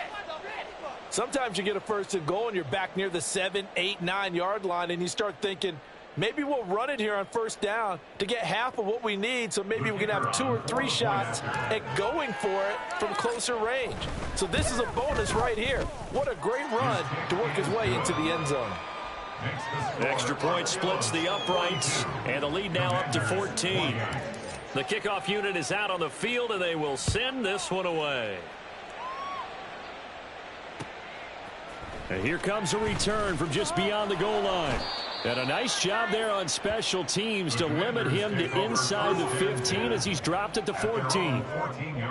Sometimes you get a first and goal and you're back near the 7, 8, 9-yard line and you start thinking, maybe we'll run it here on first down to get half of what we need, so maybe we can have 2 or 3 shots at going for it from closer range. So this is a bonus right here. What a great run to work his way into the end zone. Extra point splits the uprights, and the lead now up to 14. The kickoff unit is out on the field, and they will send this one away. And here comes a return from just beyond the goal line. And a nice job there on special teams to limit him to inside the 15 as he's dropped it to 14.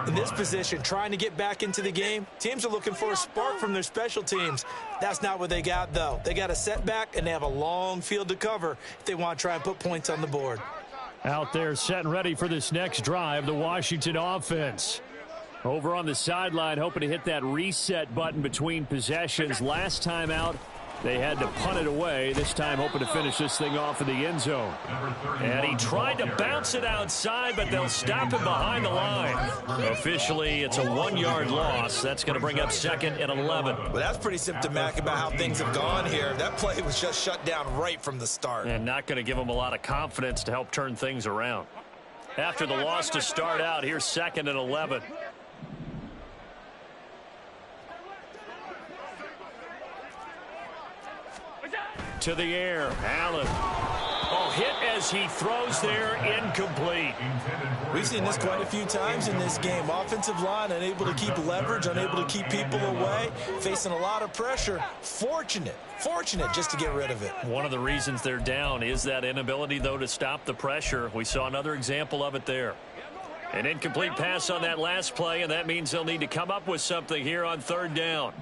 In this position, trying to get back into the game, teams are looking for a spark from their special teams. That's not what they got, though. They got a setback, and they have a long field to cover if they want to try and put points on the board. Out there set and ready for this next drive, the Washington offense. Over on the sideline, hoping to hit that reset button between possessions. Last time out, They had to punt it away, this time hoping to finish this thing off in the end zone. And he tried to bounce it outside, but they'll stop him behind the line. Officially, it's a 1-yard loss. That's going to bring up 2nd and 11. Well, that's pretty symptomatic about how things have gone here. That play was just shut down right from the start. And not going to give him a lot of confidence to help turn things around. After the loss to start out, here's 2nd and 11. To the air, Allen. Oh, hit as he throws there, incomplete. We've seen this quite a few times in this game. Offensive line unable to keep leverage, unable to keep people away, facing a lot of pressure. Fortunate just to get rid of it. One of the reasons they're down is that inability, though, to stop the pressure. We saw another example of it there. An incomplete pass on that last play, and that means they'll need to come up with something here on 3rd down.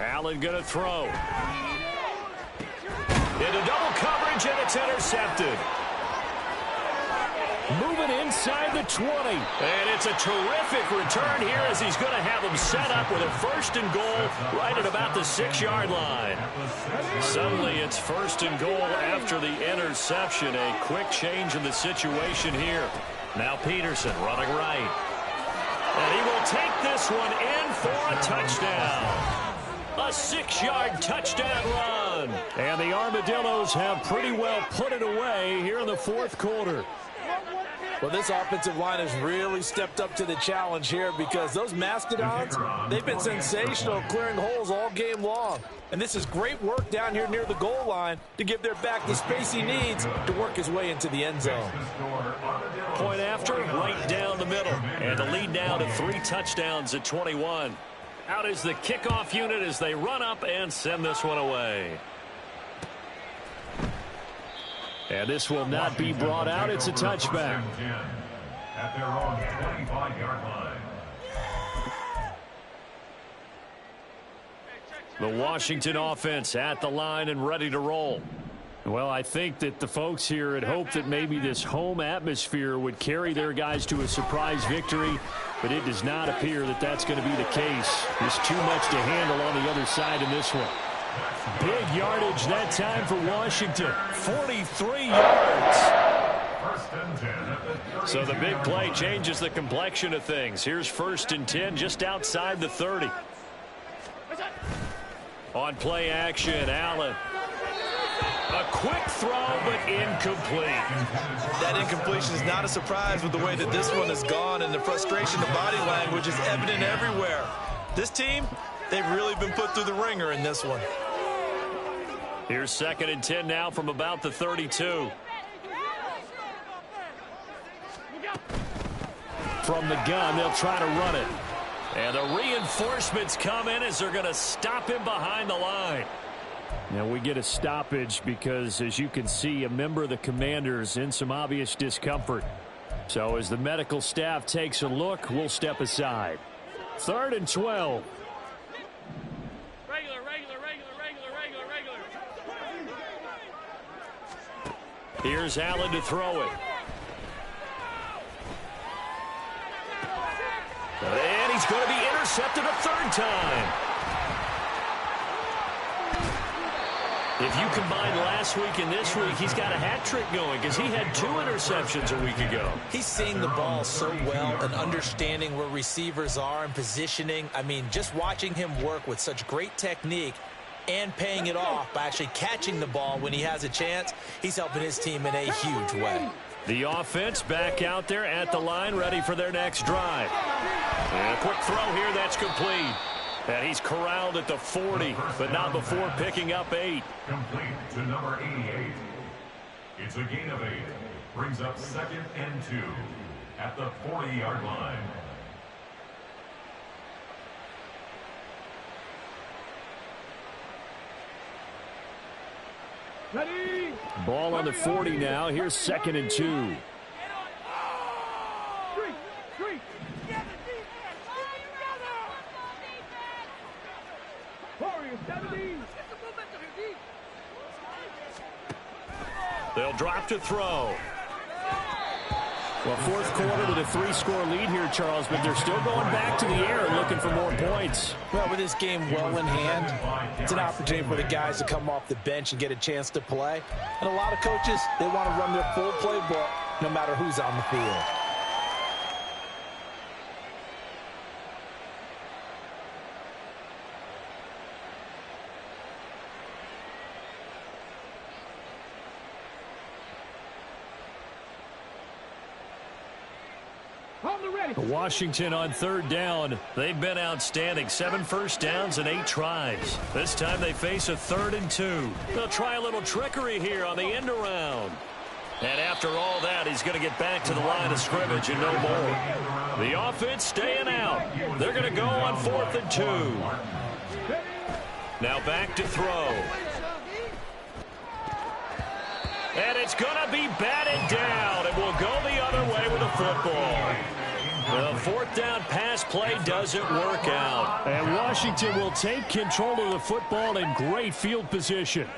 Allen going to throw. Into double coverage, and it's intercepted. Moving inside the 20. And it's a terrific return here as he's going to have them set up with a 1st and goal right at about the 6-yard line. Suddenly it's 1st and goal after the interception. A quick change in the situation here. Now Peterson running right. And he will take this one in for a touchdown. A 6-yard touchdown run. And the Armadillos have pretty well put it away here in the 4th quarter. Well, this offensive line has really stepped up to the challenge here because those Mastodons, they've been sensational clearing holes all game long. And this is great work down here near the goal line to give their back the space he needs to work his way into the end zone. Point after, right down the middle. And the lead now to 3 touchdowns at 21. Out is the kickoff unit as they run up and send this one away. And this will not be brought out. It's a touchback. At their own 25-yard line. The Washington offense at the line and ready to roll. Well, I think that the folks here had hoped that maybe this home atmosphere would carry their guys to a surprise victory, but it does not appear that that's going to be the case. There's too much to handle on the other side in this one. Big yardage that time for Washington. 43 yards. 1st and 10. So the big play changes the complexion of things. Here's 1st and 10 just outside the 30. On play action, Allen. A quick throw, but incomplete. That incompletion is not a surprise with the way that this one has gone, and the frustration, the body language is evident everywhere. This team, they've really been put through the ringer in this one. Here's 2nd and 10 now from about the 32. From the gun, they'll try to run it. And the reinforcements come in as they're going to stop him behind the line. Now we get a stoppage because, as you can see, a member of the Commanders in some obvious discomfort. So as the medical staff takes a look, we'll step aside. 3rd and 12. Regular. Here's Allen to throw it. And he's going to be intercepted a 3rd time. If you combine last week and this week, he's got a hat trick going because he had 2 interceptions a week ago. He's seeing the ball so well and understanding where receivers are and positioning. I mean, just watching him work with such great technique and paying it off by actually catching the ball when he has a chance, he's helping his team in a huge way. The offense back out there at the line, ready for their next drive. And a quick throw here, that's complete. And he's corralled at the 40, but not before picking up 8. Complete to number 88. It's a gain of 8. Brings up 2nd and 2 at the 40-yard line. Ready? Ball on the 40 now. Here's 2nd and 2. Street. Warriors 70. They'll drop to throw. Well, fourth quarter with a 3-score lead here, Charles, but they're still going back to the air looking for more points. Well, with this game well in hand, it's an opportunity for the guys to come off the bench and get a chance to play. And a lot of coaches, they want to run their full playbook no matter who's on the field. Washington on third down. They've been outstanding. 7 first downs and 8 tries. This time they face a 3rd and 2. They'll try a little trickery here on the end around. And after all that, he's going to get back to the line of scrimmage and no more. The offense staying out. They're going to go on 4th and 2. Now back to throw. And it's going to be batted down. And we'll go the other way with the football. The 4th down pass play doesn't work out. And Washington will take control of the football in great field position.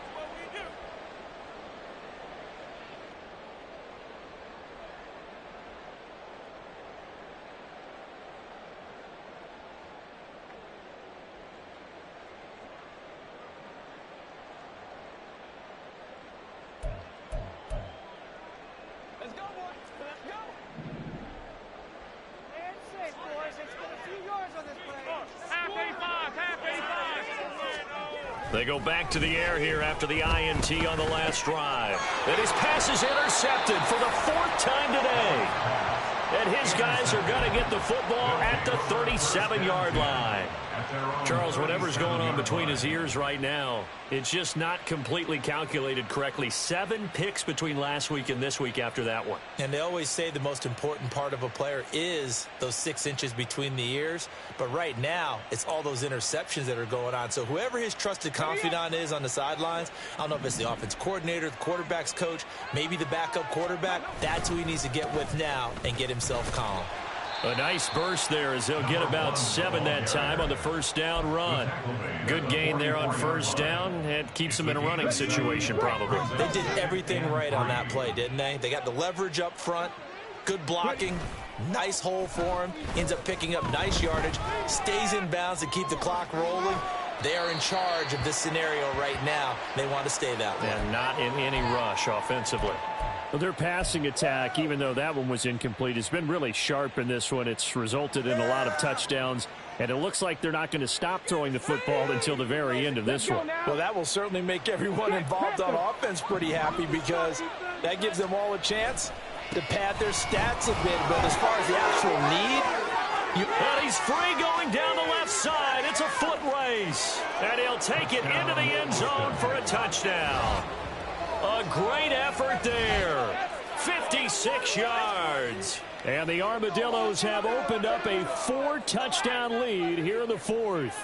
They go back to the air here after the INT on the last drive. And his pass is intercepted for the 4th time today. And his guys are going to get the football at the 37-yard line. Charles, whatever's going on between his ears right now, it's just not completely calculated correctly. 7 picks between last week and this week after that one. And they always say the most important part of a player is those 6 inches between the ears. But right now, it's all those interceptions that are going on. So whoever his trusted confidant is on the sidelines, I don't know if it's the offense coordinator, the quarterback's coach, maybe the backup quarterback, that's who he needs to get with now and get himself calm. A nice burst there as they'll get about 7 that time on the first down run. Good gain there on first down. It keeps them in a running situation probably. They did everything right on that play, didn't they? They got the leverage up front, good blocking, nice hole for him, ends up picking up nice yardage, stays in bounds to keep the clock rolling. They are in charge of this scenario right now. They want to stay that way. And not in any rush offensively. Well, their passing attack, even though that one was incomplete, has been really sharp in this one. It's resulted in a lot of touchdowns, and it looks like they're not going to stop throwing the football until the very end of this one. Well, that will certainly make everyone involved on offense pretty happy because that gives them all a chance to pad their stats a bit. But as far as the actual need, and he's free going down the left side. It's a foot race. And he'll take it into the end zone for a touchdown. A great effort there. 56 yards. And the Armadillos have opened up a 4-touchdown lead here in the 4th.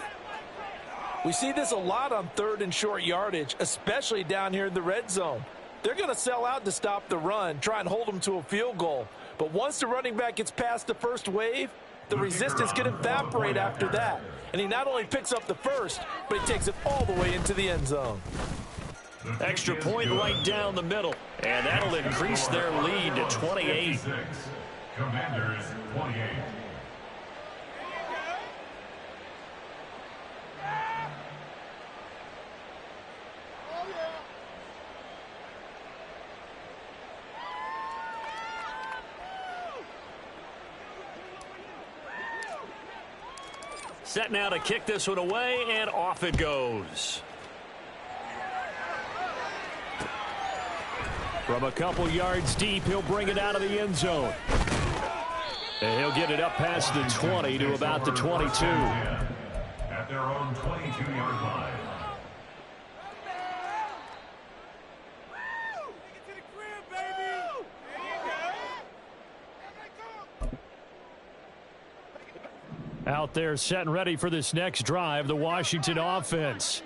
We see this a lot on 3rd and short yardage, especially down here in the red zone. They're going to sell out to stop the run, try and hold them to a field goal. But once the running back gets past the first wave, the resistance can evaporate after that. And he not only picks up the first, but he takes it all the way into the end zone. Extra point right down the middle. And that'll increase their lead to 28. Commanders 28. Set now to kick this one away, and off it goes. From a couple yards deep, he'll bring it out of the end zone. And he'll get it up past the 20 to about the 22. At their own 22-yard line. Out there set and ready for this next drive, the Washington offense.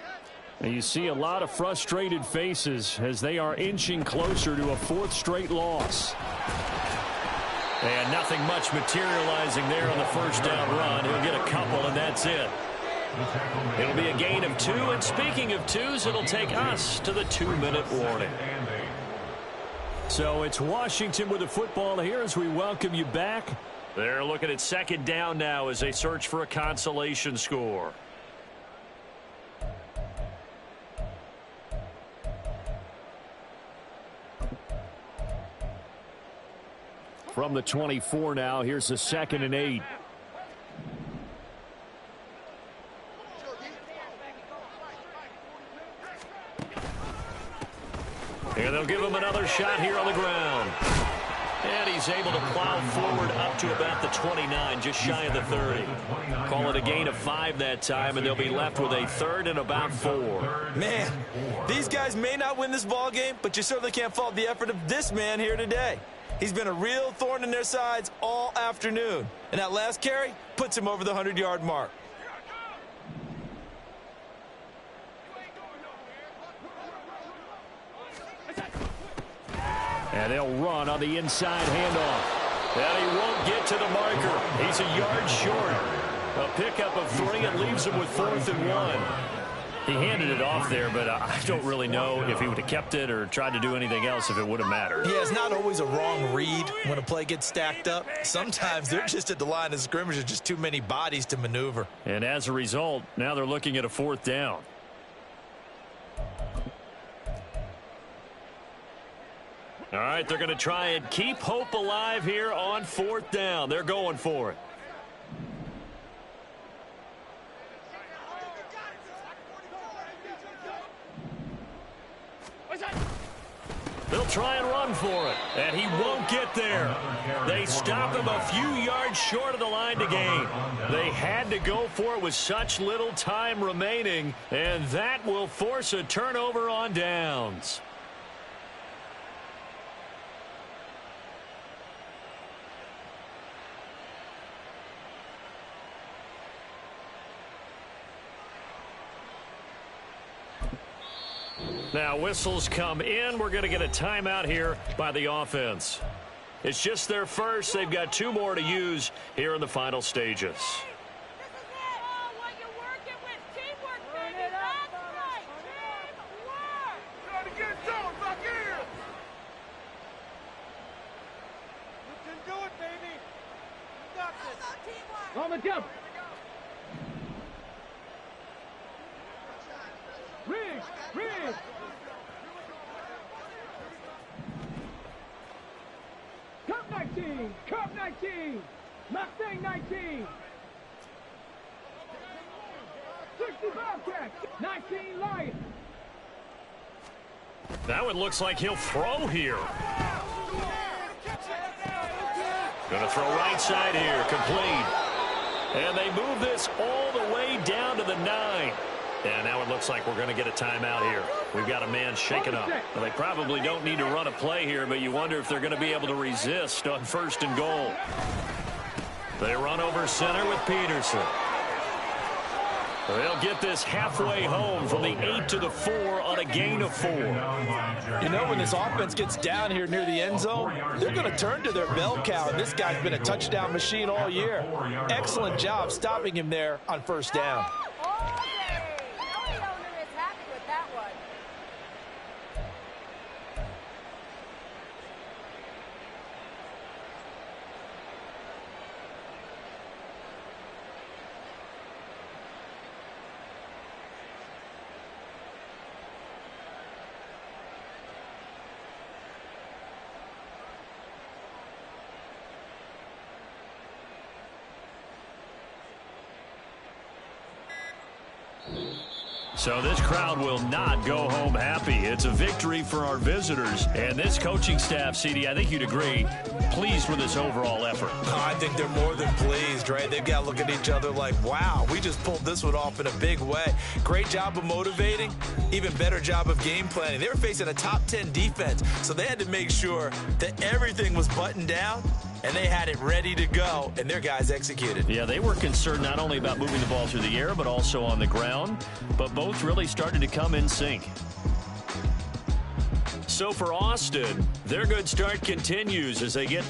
And you see a lot of frustrated faces as they are inching closer to a 4th straight loss. And nothing much materializing there on the first down run. He'll get a couple, and that's it. It'll be a gain of 2, and speaking of 2s, it'll take us to the 2-minute warning. So it's Washington with the football here as we welcome you back. They're looking at second down now as they search for a consolation score. From the 24 now, here's the 2nd and 8. And they'll give him another shot here on the ground. And he's able to plow forward up to about the 29, just shy of the 30. Call it a gain of 5 that time, and they'll be left with a 3rd and about 4. Man, these guys may not win this ball game, but you certainly can't fault the effort of this man here today. He's been a real thorn in their sides all afternoon. And that last carry puts him over the 100-yard mark. And they'll run on the inside handoff. And he won't get to the marker. He's a yard short. A pickup of 3. It leaves him with 4th and 1. He handed it off there, but I don't really know if he would have kept it or tried to do anything else if it would have mattered. Yeah, it's not always a wrong read when a play gets stacked up. Sometimes they're just at the line of scrimmage. There's just too many bodies to maneuver. And as a result, now they're looking at a 4th down. All right, they're going to try and keep hope alive here on 4th down. They're going for it. They'll try and run for it, and he won't get there. They stop him a few yards short of the line to gain. They had to go for it with such little time remaining, and that will force a turnover on downs. Now whistles come in. We're going to get a timeout here by the offense. It's just their first. They've got 2 more to use here in the final stages. On the jump. Riggs. Cup 19. Mustang 19. 65 catch. 19 Lions. Now it looks like he'll throw here. Going to throw right side here, complete. And they move this all the way down to the 9. And now it looks like we're going to get a timeout here. We've got a man shaken up. Well, they probably don't need to run a play here, but you wonder if they're going to be able to resist on 1st and goal. They run over center with Peterson. They'll get this halfway home from the 8 to the 4 on a gain of 4. You know, when this offense gets down here near the end zone, they're going to turn to their bell cow. And this guy's been a touchdown machine all year. Excellent job stopping him there on 1st down. So this crowd will not go home happy. It's a victory for our visitors. And this coaching staff, CD, I think you'd agree, pleased with this overall effort. I think they're more than pleased, right? They've got to look at each other like, wow, we just pulled this one off in a big way. Great job of motivating, even better job of game planning. They were facing a top 10 defense, so they had to make sure that everything was buttoned down, and they had it ready to go, and their guys executed. Yeah, they were concerned not only about moving the ball through the air, but also on the ground. But both really started to come in sync. So for Austin, their good start continues as they get